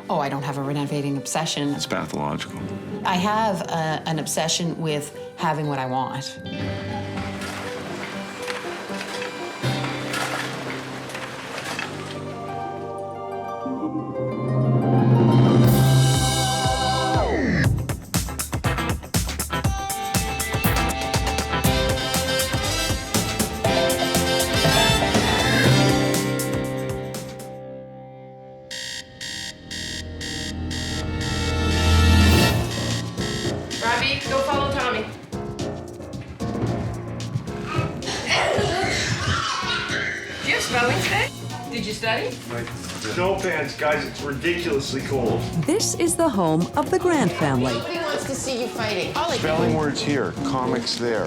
Oh, I don't have a renovating obsession. It's pathological. I have an obsession with having what I want. Robbie, go follow Tommy. Do you have spelling today? Did you study? No pants, guys, it's ridiculously cold. This is the home of the Grant family. Nobody wants to see you fighting. Spelling words here, comics there.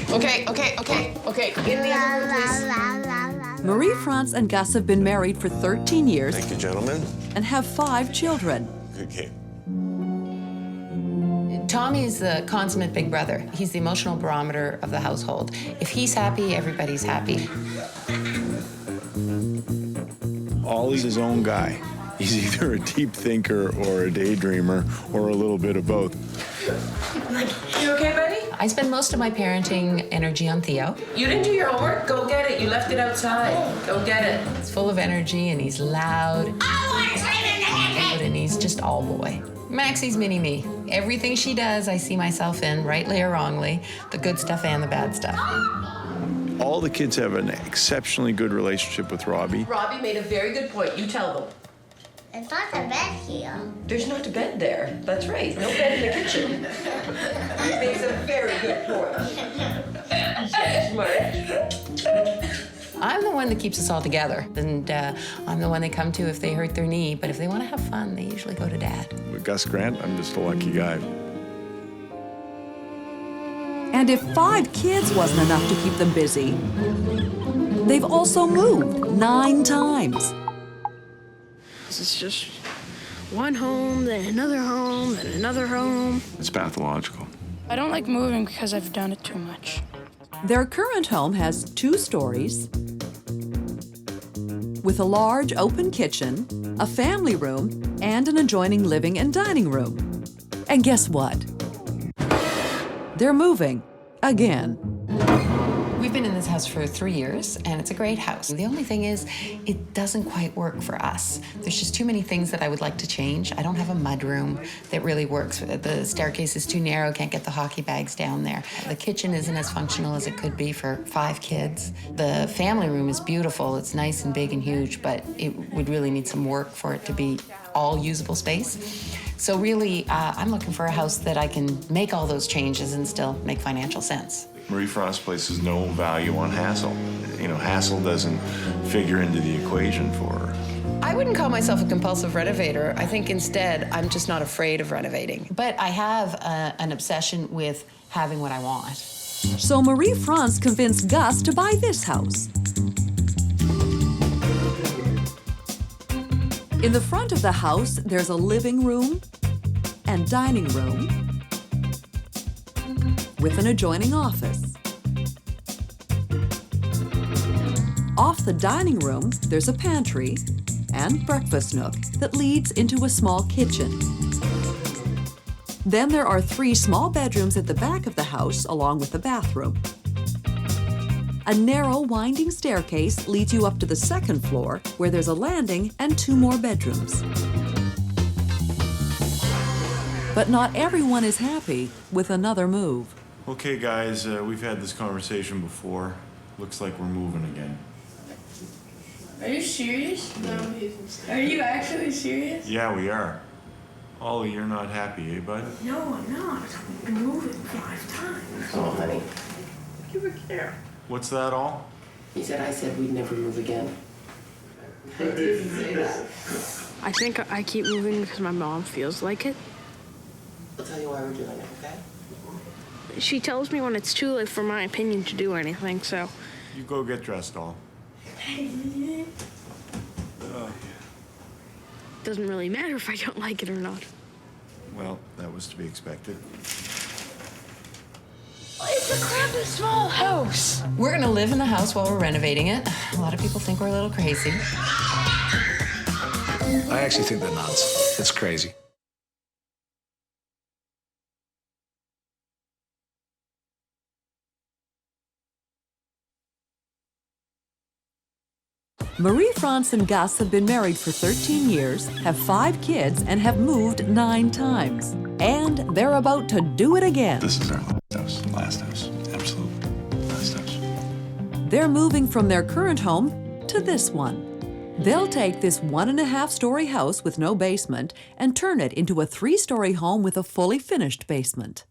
Okay. In the other room, please. Marie, France, and Gus have been married for 13 years Thank you, gentlemen. and have 5 children. Good game. Tommy is the consummate big brother. He's the emotional barometer of the household. If he's happy, everybody's happy. Ollie's his own guy. He's either a deep thinker or a daydreamer or a little bit of both. You okay, buddy? I spend most of my parenting energy on Theo. You didn't do your homework? Go get it. You left it outside. Go get it. He's full of energy and he's loud. And he's just all boy. Maxie's mini-me. Everything she does, I see myself in, rightly or wrongly, the good stuff and the bad stuff. All the kids have an exceptionally good relationship with Robbie. Robbie made a very good point. You tell them. There's not a bed here. There's not a bed there. That's right. No bed in the kitchen. He makes a very good point. Smart. I'm the one that keeps us all together, and I'm the one they come to if they hurt their knee, but if they want to have fun, they usually go to Dad. With Gus Grant, I'm just a lucky guy. And if 5 kids wasn't enough to keep them busy, they've also moved 9 times. It's just one home, then another home, then another home. It's pathological. I don't like moving because I've done it too much. Their current home has 2 stories with a large open kitchen, a family room, and an adjoining living and dining room. And guess what? They're moving again. We've been in this house for 3 years, and it's a great house. The only thing is, it doesn't quite work for us. There's just too many things that I would like to change. I don't have a mudroom that really works. The staircase is too narrow, can't get the hockey bags down there. The kitchen isn't as functional as it could be for 5 kids. The family room is beautiful. It's nice and big and huge, but it would really need some work for it to be all usable space. So really, I'm looking for a house that I can make all those changes and still make financial sense. Marie France places no value on hassle. You know, hassle doesn't figure into the equation for her. I wouldn't call myself a compulsive renovator. I think instead, I'm just not afraid of renovating. But I have an obsession with having what I want. So Marie France convinced Gus to buy this house. In the front of the house, there's a living room and dining room with an adjoining office. Off the dining room, there's a pantry and breakfast nook that leads into a small kitchen. Then there are 3 small bedrooms at the back of the house, along with the bathroom. A narrow, winding staircase leads you up to the 2nd floor, where there's a landing and 2 more bedrooms. But not everyone is happy with another move. Okay, guys, we've had this conversation before. Looks like we're moving again. Are you serious? No. Are you actually serious? Yeah, we are. Ollie, you're not happy, eh, bud? No, I'm not. I've been moving 5 times. Oh, honey. You were there. What's that all? He said I said we'd never move again. I didn't say that. I think I keep moving because my mom feels like it. I'll tell you why we're doing it, okay? She tells me when it's too late for my opinion to do anything, so. You go get dressed, all. Doesn't really matter if I don't like it or not. Well, that was to be expected. It's a crappy small house. We're gonna live in the house while we're renovating it. A lot of people think we're a little crazy. I actually think they're nuts. It's crazy. Marie-France and Gus have been married for 13 years, have 5 kids, and have moved 9 times. And they're about to do it again. This is our last house, absolute last house. They're moving from their current home to this one. They'll take this 1.5-story house with no basement and turn it into a 3-story home with a fully finished basement.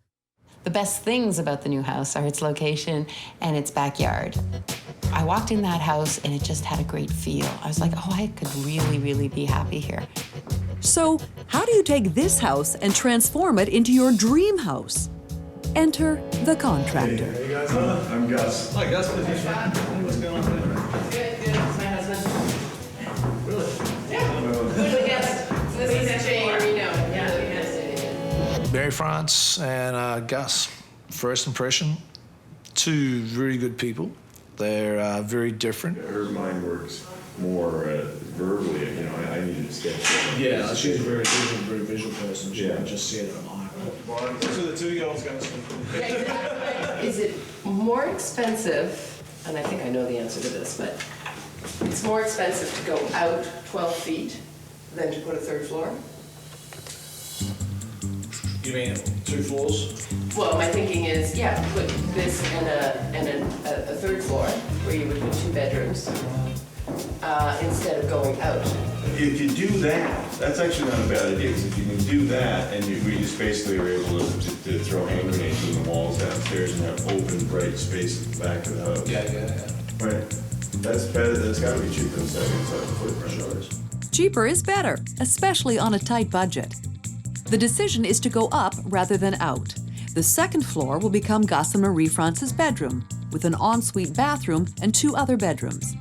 The best things about the new house are its location and its backyard. I walked in that house and it just had a great feel. I was like, oh, I could really, really be happy here. So, how do you take this house and transform it into your dream house? Enter the contractor. Hey guys, I'm Gus. Hi, Gus. What's going on there? Good, good. It's my husband. Really? Who's the guest? This is Jay Reno. Yeah, the guest. Marie-France and Gus. First impression, 2 very good people. They're very different. Her mind works more verbally, you know, I needed to sketch. Yeah, she's a very visual person. She can just see it on eye. So the 2 girls got Is it more expensive, and I think I know the answer to this, but it's more expensive to go out 12 feet than to put a 3rd floor? You mean 2 floors? Well, my thinking is, yeah, put this and a 3rd floor where you would put 2 bedrooms instead of going out. If you do that, that's actually not a bad idea, because if you can do that, and we just basically are able to throw hand grenades in the walls downstairs and have open, bright space at the back of the house. Yeah. Right. That's better, that's gotta be cheaper than 75 footprint. Cheaper is better, especially on a tight budget. The decision is to go up rather than out. The 2nd floor will become Gus and Marie-France's bedroom, with an ensuite bathroom and 2 other bedrooms.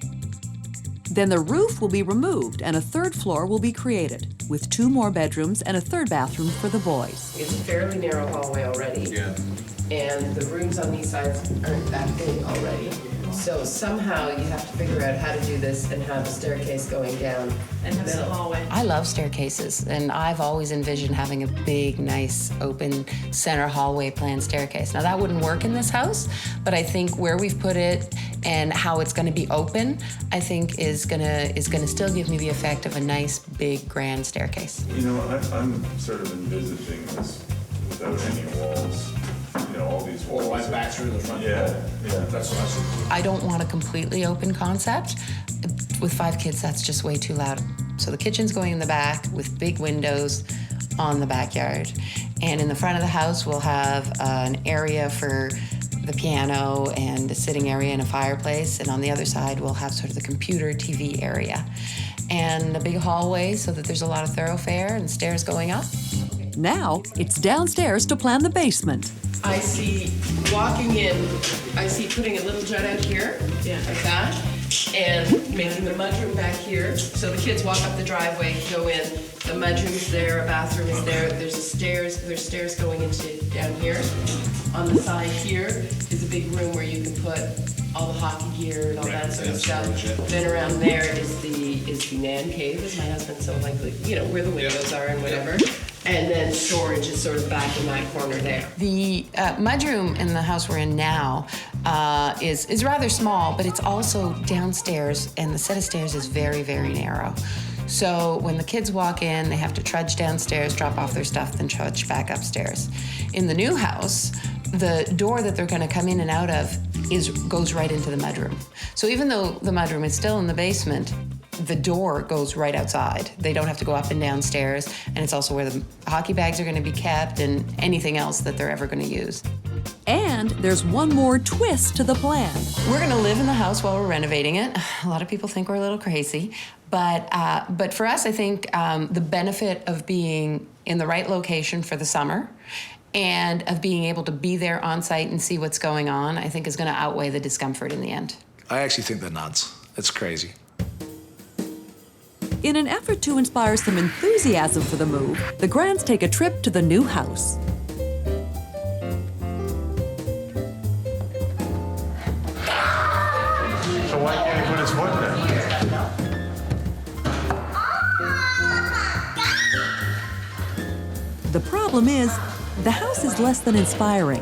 Then the roof will be removed and a 3rd floor will be created, with 2 more bedrooms and a 3rd bathroom for the boys. It's a fairly narrow hallway already. Yeah. And the rooms on these sides aren't that big already. So somehow you have to figure out how to do this and have a staircase going down. And have a hallway. I love staircases, and I've always envisioned having a big, nice, open center hallway plan staircase. Now that wouldn't work in this house, but I think where we've put it and how it's going to be open, I think is gonna still give me the effect of a nice, big, grand staircase. You know, I'm sort of envisaging this without any walls, you know, all these walls. Right back through the front Yeah, door. yeah. That's what I see. I don't want a completely open concept. With 5 kids, that's just way too loud. So the kitchen's going in the back with big windows on the backyard. And in the front of the house, we'll have an area for the piano and a sitting area and a fireplace. And on the other side, we'll have sort of the computer TV area. And a big hallway so that there's a lot of thoroughfare and stairs going up. Now, it's downstairs to plan the basement. I see walking in, I see putting a little jut out here, like that, and making the mudroom back here. So the kids walk up the driveway, go in, the mudroom's there, a bathroom is there, there's stairs going into down here. On the side here is a big room where you can put all the hockey gear and all that sort of stuff. Then around there is the man cave, as my husband so likely, you know, where the windows are and whatever. And then storage is sort of back in that corner there. The mudroom in the house we're in now is rather small, but it's also downstairs, and the set of stairs is very, very narrow. So when the kids walk in, they have to trudge downstairs, drop off their stuff, then trudge back upstairs. In the new house, the door that they're going to come in and out of goes right into the mudroom. So even though the mudroom is still in the basement, the door goes right outside. They don't have to go up and down stairs, and it's also where the hockey bags are going to be kept and anything else that they're ever going to use. And there's one more twist to the plan. We're going to live in the house while we're renovating it. A lot of people think we're a little crazy, but for us, I think the benefit of being in the right location for the summer and of being able to be there on site and see what's going on, I think is going to outweigh the discomfort in the end. I actually think they're nuts. It's crazy. In an effort to inspire some enthusiasm for the move, the Grants take a trip to the new house. So why can't he put his foot there? The problem is, the house is less than inspiring.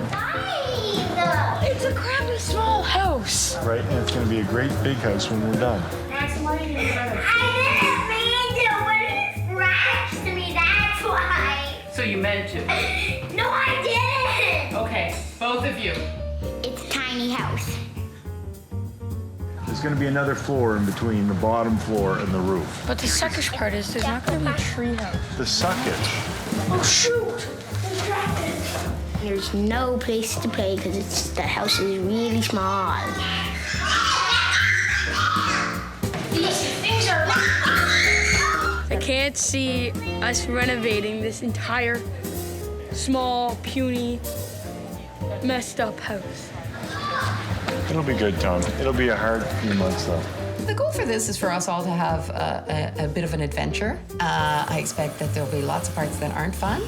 It's a crappy small house. Right, and it's gonna be a great big house when we're done. I didn't mean to, but it scratched me, that's why. So you meant to? No, I didn't. Okay, both of you. It's a tiny house. There's gonna be another floor in between the bottom floor and the roof. But the suckish part is there's not going to be a tree house. The suckage. Oh, shoot! There's no place to play because the house is really small. These things are I can't see us renovating this entire small, puny, messed up house. It'll be good, Tom. It'll be a hard few months, though. The goal for this is for us all to have a bit of an adventure. I expect that there'll be lots of parts that aren't fun,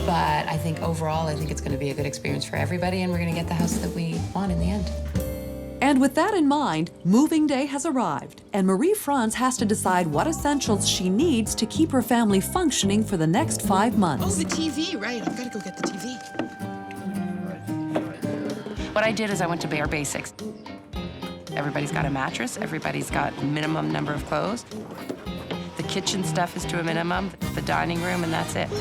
but I think overall, I think it's going to be a good experience for everybody, and we're going to get the house that we want in the end. And with that in mind, moving day has arrived, and Marie-France has to decide what essentials she needs to keep her family functioning for the next 5 months. Oh, the TV, right. I've got to go get the TV. What I did is I went to bare basics. Everybody's got a mattress, everybody's got a minimum number of clothes. The kitchen stuff is to a minimum, the dining room, and that's it.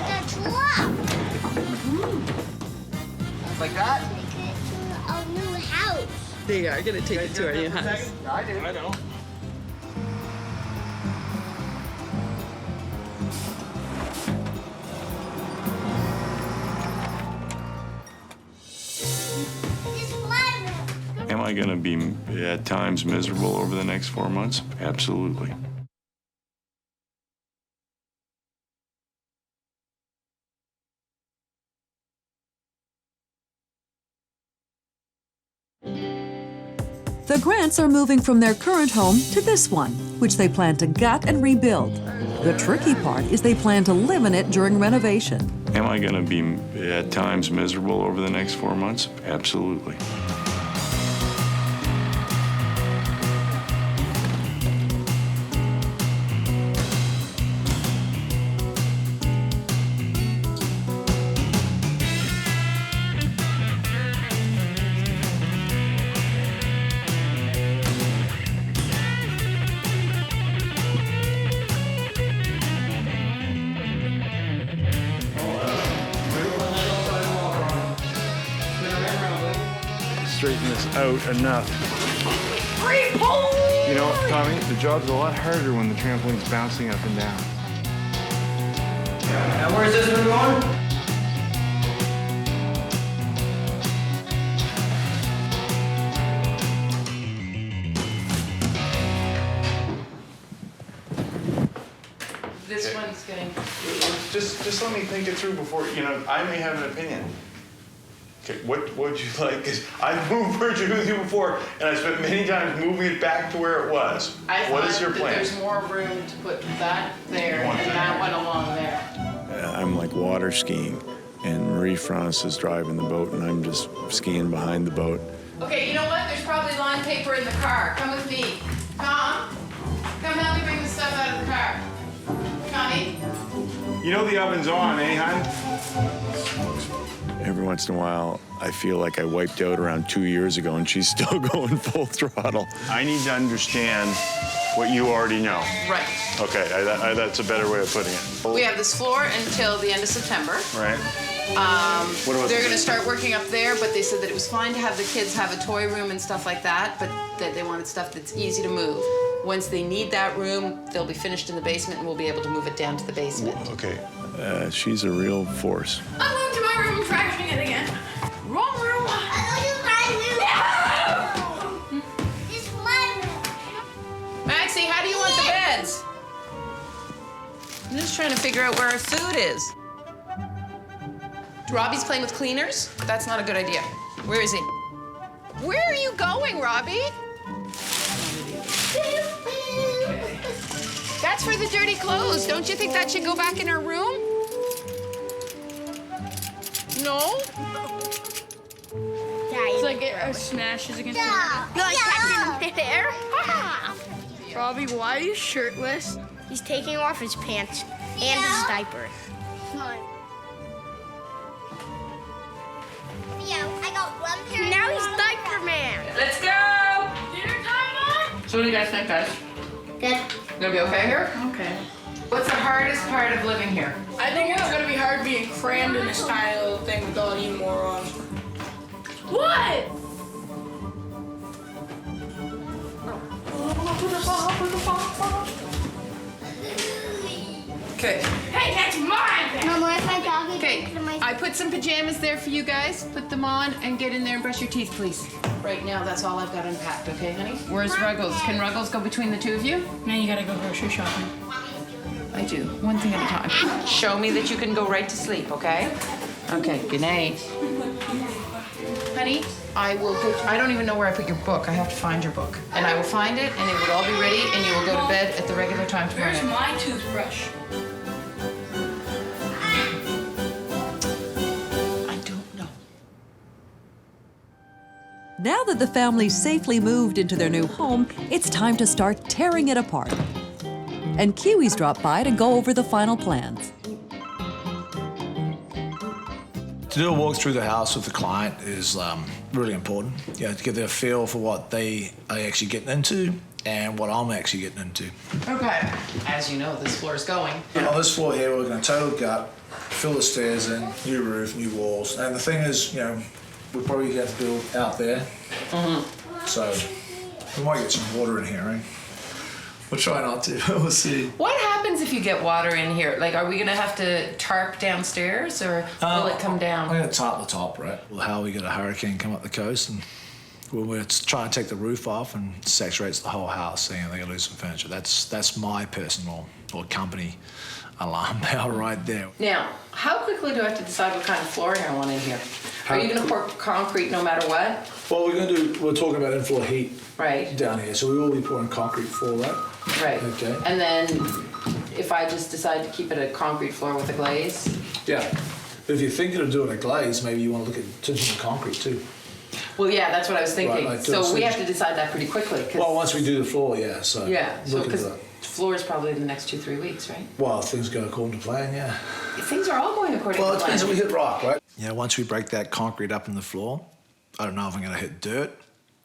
Like that? A new house. There you are. I'm going to take you to our new house. I do. I know. Am I gonna be at times miserable over the next 4 months? Absolutely. The Grants are moving from their current home to this one, which they plan to gut and rebuild. The tricky part is they plan to live in it during renovation. Am I gonna be at times miserable over the next 4 months? Absolutely. Straighten this out enough. You know, Tommy, the job's a lot harder when the trampoline's bouncing up and down. Now, where's this one going? This one's getting... Just let me think it through before, I may have an opinion. Okay, what would you like? Because I've moved furniture with you before, and I spent many times moving it back to where it was. What is your plan? There's more room to put that there and that one along there. I'm like water skiing, and Marie-France is driving the boat, and I'm just skiing behind the boat. Okay, you know what? There's probably lawn paper in the car. Come with me. Tom, come help me bring the stuff out of the car. Tommy? You know the oven's on, eh, hon? Every once in a while, I feel like I wiped out around 2 years ago, and she's still going full throttle. I need to understand what you already know. Right. Okay, that's a better way of putting it. We have this floor until the end of September. Right. What about They're going to start working up there, but they said that it was fine to have the kids have a toy room and stuff like that, but that they wanted stuff that's easy to move. Once they need that room, they'll be finished in the basement, and we'll be able to move it down to the basement. Okay, she's a real force. I'm going to my room and trashing it again. Wrong room. This is my room. Maxie, how do you want the beds? I'm just trying to figure out where our food is. Robbie's playing with cleaners? That's not a good idea. Where is he? Where are you going, Robbie? That's for the dirty clothes. Don't you think that should go back in our room? No? It's like it smashes against You like catching him midair? Robbie, why are you shirtless? He's taking off his pants and his diaper. So what do you guys think, guys? Good. Gonna be okay here? Okay. What's the hardest part of living here? I think it's gonna be hard being crammed in this tiny little thing with all you morons. What? Okay. Hey, that's mine! Mom, where's my doggy? Okay, I put some pajamas there for you guys. Put them on and get in there and brush your teeth, please. Right now, that's all I've got unpacked, okay, honey? Where's Ruggles? Can Ruggles go between the two of you? Now you gotta go grocery shopping. I do, one thing at a time. Show me that you can go right to sleep, okay? Okay, good night. Honey, I don't even know where I put your book. I have to find your book. And I will find it, and it will all be ready, and you will go to bed at the regular time tomorrow Where's night. my toothbrush? I don't know. Now that the family's safely moved into their new home, it's time to start tearing it apart. And Kiwi's dropped by to go over the final plans. To do a walk through the house with the client is really important. You know, to get their feel for what they are actually getting into and what I'm actually getting into. Okay. As you know, this floor is going. On this floor here, we're going to total gut, fill the stairs in, new roof, new walls. And the thing is, you know, we'll probably have to build out there. So we might get some water in here, right? We'll try not to. We'll see. What happens if you get water in here? Like, are we gonna have to tarp downstairs, or will it come down? I'm going to tarp the top, right? Well, how we get a hurricane come up the coast, and when we're trying to take the roof off and saturates the whole house, so, you know, they're going to lose some furniture. That's my personal or company alarm bell right there. Now, how quickly do I have to decide what kind of flooring I want in here? Are you gonna pour concrete no matter what? Well, we're talking about in-floor heat Right. down here, so we will be pouring concrete for that. Right. Okay. And then, if I just decide to keep it a concrete floor with a glaze? Yeah. But if you're thinking of doing a glaze, maybe you want to look at tinting the concrete too. Well, yeah, that's what I was thinking. Right, like So this. we have to decide that pretty quickly, 'cause- Well, once we do the floor, yeah. So yeah, so, look into because that. floor is probably in the next 2-3 weeks, right? Well, if things go according to plan, yeah. Things are all going according Well, to it plan. depends if we hit rock, right? Yeah, once we break that concrete up in the floor, I don't know if I'm going to hit dirt,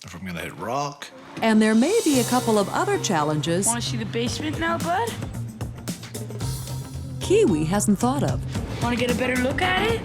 if I'm going to hit rock. And there may be a couple of other challenges Wanna see the basement now, bud? Kiwi hasn't thought of. Wanna get a better look at it?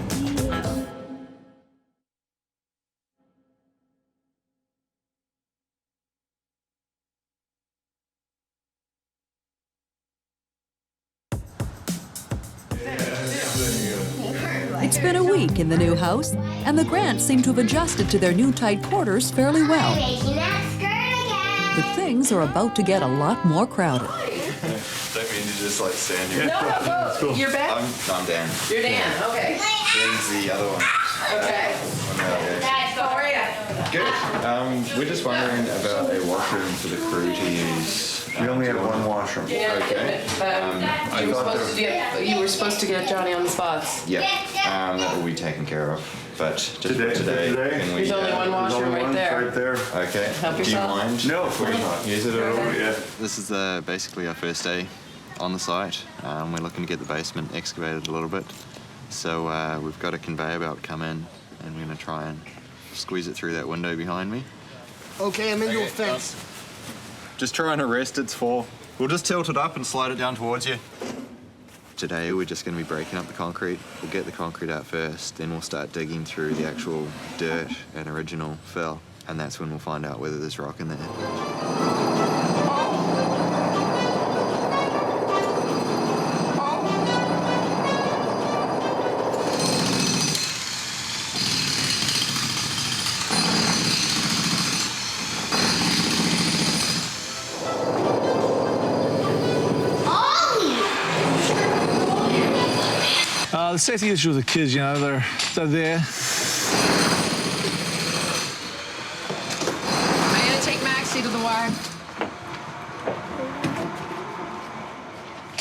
It's been a week in the new house, and the Grants seem to have adjusted to their new tight quarters fairly well. Making that skirt again. But things are about to get a lot more crowded. Don't mean to just like stand here. No, go. You're back? I'm Dan. You're Dan, okay. Dan's the other one. Okay. How are ya? Good. We're just wondering about a washroom for the crew to use. We only have one washroom. Yeah, Okay. you were supposed to get Johnny on the spots. Yeah. That will be taken care of. But just Today? for today, can we? There's only one There's washroom only right one there. right there. Okay. Help Do you yourself. mind? No, of course not. Use it at all? Yeah. This is basically our first day on the site. We're looking to get the basement excavated a little bit. So we've got a conveyor belt come in, and we're going to try and squeeze it through that window behind me. Okay, I'm into a fence. Just try and arrest its fall. We'll just tilt it up and slide it down towards you. Today we're just going to be breaking up the concrete. We'll get the concrete out first, then we'll start digging through the actual dirt and original fill, and that's when we'll find out whether there's rock in there. The safety issue with the kids, you know, they're there. I'm gonna take Maxie to the wire.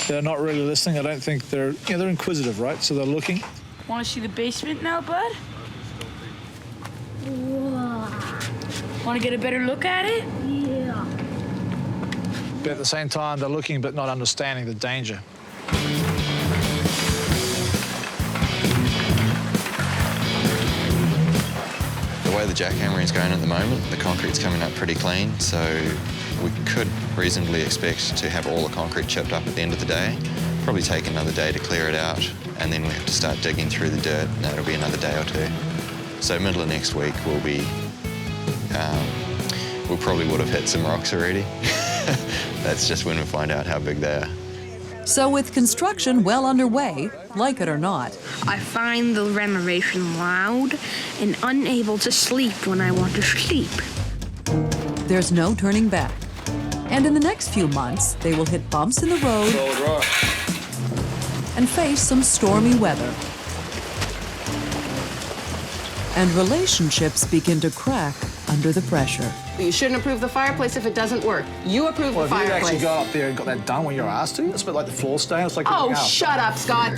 They're not really listening. I don't think they're inquisitive, right? So they're looking. Wanna see the basement now, bud? Wanna get a better look at it? Yeah. But at the same time, they're looking but not understanding the danger. The way the jackhammering is going at the moment, the concrete's coming up pretty clean, so we could reasonably expect to have all the concrete chipped up at the end of the day. Probably take another day to clear it out, and then we have to start digging through the dirt, and that'll be another day or two. So middle of next week we'll be, we probably would have hit some rocks already. That's just when we find out how big they are. So with construction well underway, like it or not, I find the renovation loud and unable to sleep when I want to sleep. there's no turning back. And in the next few months, they will hit bumps in the road and face some stormy weather. And relationships begin to crack under the pressure. You shouldn't approve the fireplace if it doesn't work. You approve the Well, if fireplace. you actually got up there and got that done when you're asked to, it's a bit like the floor stain. It's like Oh, everything else. shut up, Scott.